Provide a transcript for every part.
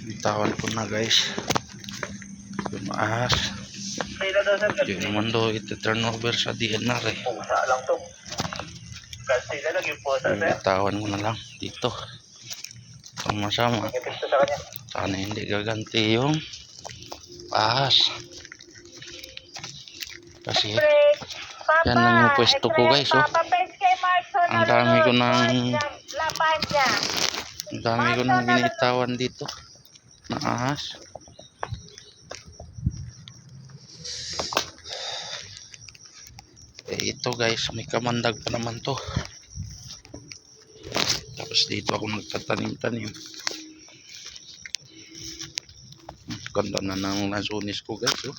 Bitawan ko na guys. Tumaas. Hindi naman daw ito turn over sa DNR eh. Bitawan mo na lang dito. Sama-sama. Sana hindi gaganti yung ahas. Kasi yan lang yung pwesto ko guys oh. Ang dami ko nang binitawan dito na ahas. Ito guys, may kamandag pa naman to. Tapos dito ako nagtatanim-tanim. Ganda na ng lansones ko guys oh.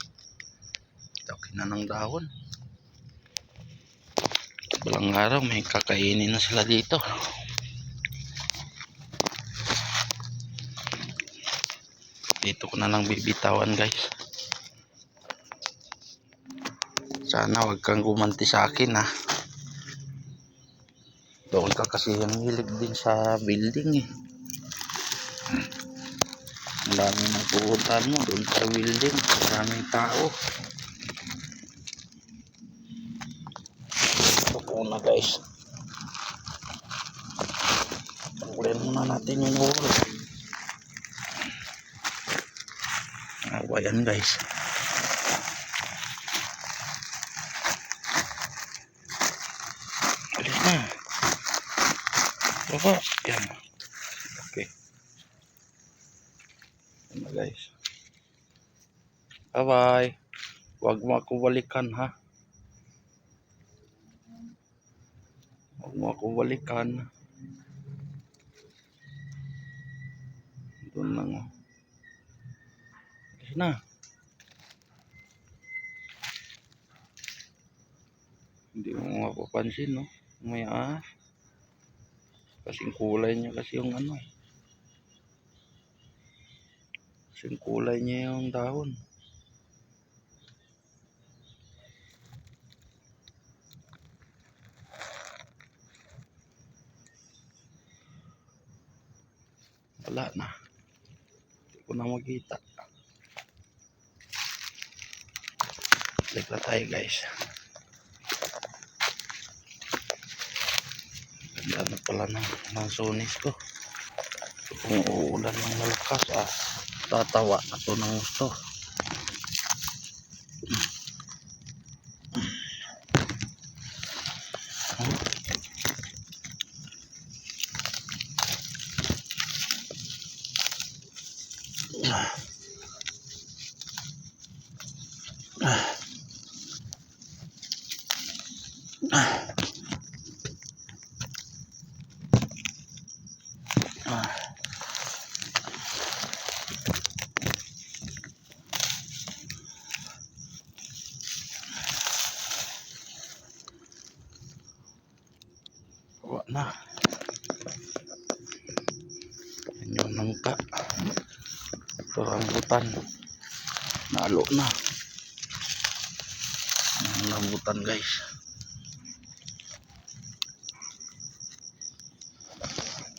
Laki na ng dahon. Balang araw may kakainin na sila dito. Dito ko na lang bibitawan guys. Sana wag kang gumanti sa akin ha. Doon ka kasi yung hilig din sa building eh. Ang daming nagpupuntahan mo doon sa building. Maraming tao. Ito po na guys. Tanggalin muna natin yung wall. Ayan guys. Alis na. Baba. Yan. Okay. Yan na guys. Bye bye. Huwag mo ako balikan ha. Huwag mo ako balikan. Doon lang oh. Alis na. Hindi mo mapapansin no. May ahas. Kasing kulay niya kasi yung ano. Kasing kulay niya yung dahon. Wala na. Hindi ko na makita. Balik na tayo guys. Ganda na pala ng lansones ko. Kung uulan ng malakas tatawa na to ng gusto. Wala na. Yan yung nangka. Ito rambutan. Nalo na. Ang rambutan guys.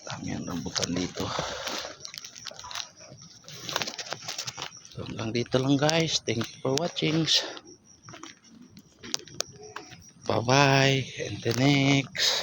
Dami ang rambutan dito. So, hanggang dito lang guys. Thank you for watching. Bye bye. And the next.